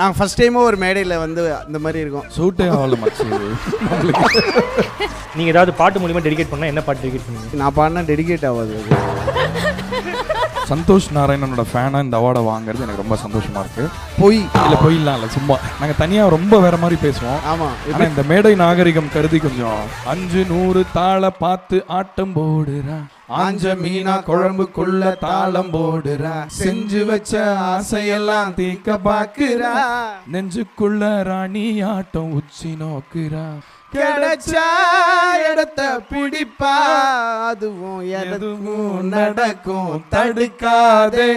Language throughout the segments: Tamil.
நாங்கள் ஃபர்ஸ்ட் டைமும் ஒரு மேடையில் வந்து அந்த மாதிரி இருக்கோம். சூட்டே ஆகல மச்சி. நீங்கள் ஏதாவது பாட்டு மூலியமாக டெடிகேட் பண்ணால் என்ன பாட்டு டெடிகேட் பண்ணுவீங்க? நான் பாடினா டெடிகேட் ஆகாது. சந்தோஷ் நாராயணனோட ஃபேனாக இந்த அவார்டை வாங்குறது எனக்கு ரொம்ப சந்தோஷமா இருக்கு. பொய் இல்லை பொய்லாம் இல்லை, சும்மா நாங்கள் தனியாக ரொம்ப வேற மாதிரி பேசுவோம். ஆமாம். ஆனால் இந்த மேடை நாகரிகம் கருதி கொஞ்சம் 500 தாள பார்த்து ஆட்டம் போடுறா, ஆஞ்ச மீனா குழம்புக்குள்ள தாளம் போடுறா, செஞ்சு வச்ச ஆசையெல்லாம் தீக்க பாக்குறா, நெஞ்சுக்குள்ள ராணி ஆட்டம் உச்சி நோக்குறா, கிடைச்சா இடத்த பிடிப்பா, அதுவும் எதுவும் நடக்கும் தடுக்காதே.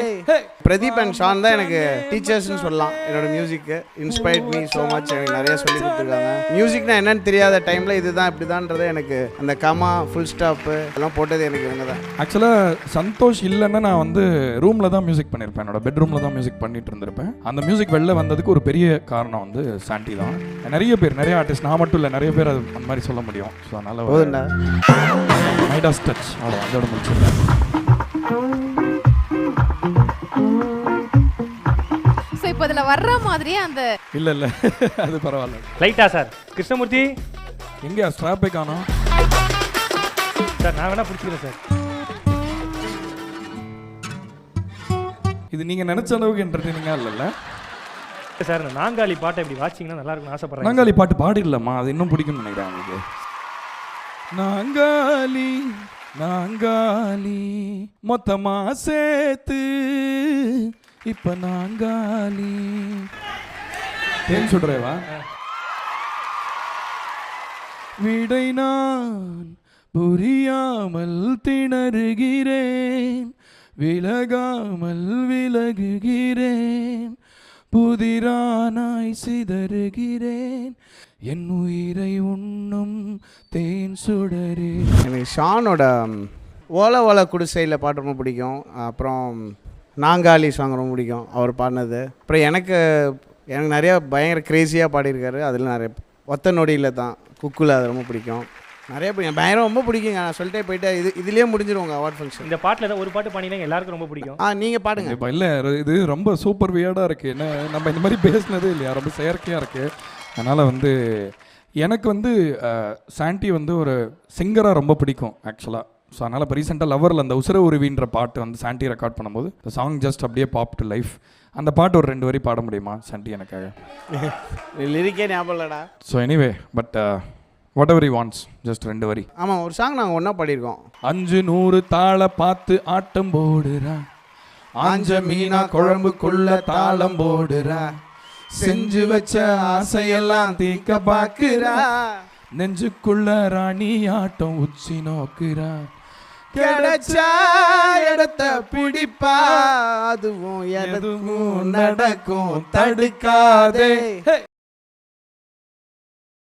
பிரதீப் அண்ட் ஷான் தான் எனக்கு டீச்சர்ஸ்னு சொல்லலாம். என்னோட மியூசிக்கு இன்ஸ்பைர்ட் மீ ஸோ மச். எனக்கு நிறைய சொல்லி கொடுத்துருக்காங்க. மியூசிக்னா என்னன்னு தெரியாத டைமில் இதுதான் இப்படிதான்றது எனக்கு அந்த கமா ஃபுல் ஸ்டாப்பு எல்லாம் போட்டது எனக்கு இவங்க தான். ஆக்சுவலாக சந்தோஷ் இல்லைன்னா நான் வந்து ரூமில் தான் மியூசிக் பண்ணியிருப்பேன், என்னோட பெட்ரூமில் தான் மியூசிக் பண்ணிட்டு இருந்திருப்பேன். அந்த மியூசிக் வெளில வந்ததுக்கு ஒரு பெரிய காரணம் வந்து சாண்டி தான். நிறைய பேர், நிறைய ஆர்டிஸ்ட், நான் மட்டும் இல்லை, நிறைய பேர் அது அந்த மாதிரி சொல்ல முடியும். ஸோ அதனால் போதுண்டா மைடாஸ் டச் அவ்வளோ அதோட முடிச்சிருக்கேன். ஸோ இப்போ இதில் வர்ற மாதிரியே அந்த இல்லை இல்லை அது பரவாயில்ல. லைட்டா சார் கிருஷ்ணமூர்த்தி எங்கே ஸ்ட்ராப்பே காணோம் சார், நான் வேணா பிடிச்சிக்கிறேன் சார். இது நீங்கள் நினச்ச அளவுக்கு என்டர்டெய்னிங்காக இல்லைல்ல சார், இந்த நாங்காலி பாட்டை இப்படி வாட்சிங்கன்னா நல்லா இருக்கும்னு ஆசைப்படுறேன். நாங்காலி பாட்டு பாடிடலாமா? அது இன்னும் பிடிக்கும்னு நினைக்கிறேன் உங்களுக்கு. நாங்காலி நாங்காலி மொத்தமா சேர்த்து இப்ப நாங்காலி ஏன் சொல்றேவா? விடை நான் புரியாமல் திணறுகிறேன், விலகாமல் விலகுகிறேன், புதிரானாய் சிதறுகிறேன், என் உயிரை உண்ணும் தேன் சுடரே. எனக்கு ஷானோட ஓலை ஓலை குடிசையில் பாட்டு ரொம்ப பிடிக்கும். அப்புறம் நாங்காலி சாங் ரொம்ப பிடிக்கும் அவர் பாடினது. அப்புறம் எனக்கு நிறையா பயங்கர க்ரேஸியாக பாடியிருக்காரு. அதில் நிறைய ஒத்த நொடியில் தான் குக்குல அது ரொம்ப பிடிக்கும். நிறைய பிடிக்கும், பயங்கரம் ரொம்ப பிடிக்குங்க. நான் சொல்லிட்டே போயிட்டு இதுலேயே முடிஞ்சிருவோங்க அவார்ட் ஃபங்க்ஷன். இந்த பாட்டில் ஏதாவது ஒரு பாட்டு பாடினா எல்லாருக்கும் ரொம்ப பிடிக்கும். நீங்கள் பாடுங்க. இப்போ இல்லை, இது ரொம்ப சூப்பர் வியர்டாக இருக்குது. என்ன நம்ம இந்த மாதிரி பேசினதே இல்லையா, ரொம்ப செயற்கையாக இருக்குது. அதனால் வந்து எனக்கு வந்து சாண்டி வந்து ஒரு சிங்கராக ரொம்ப பிடிக்கும் ஆக்சுவலாக. ஸோ அதனால் இப்போ ரீசெண்டாக லவரில் அந்த உசுர உருவின்ற பாட்டு வந்து சாண்டி ரெக்கார்ட் பண்ணும்போது இந்த சாங் ஜஸ்ட் அப்படியே பாப் டு லைஃப். அந்த பாட்டு ஒரு 2 வரி பாட முடியுமா சாண்டி எனக்காக? லிரிக்கே ஞாபகம் இல்லைடா. So anyway but what ever you wants, just 2 வரி. ஆமாம், ஒரு சாங் நாங்கள் ஒன்றா பாடியிருக்கோம். 500 தாள பார்த்து ஆட்டம் போடுறா, ஆஞ்ச மீனா குழம்புக்குள்ள தாளம் போடுறா, செஞ்சு வச்ச ஆசையெல்லாம் தீக்க பாக்குறா, நெஞ்சுக்குள்ள ராணி ஆட்டம் உச்சி நோக்குறா, கிடைச்சா இடத்த பிடிப்பா, அதுவும் எதுவும் நடக்கும் தடுக்காதே.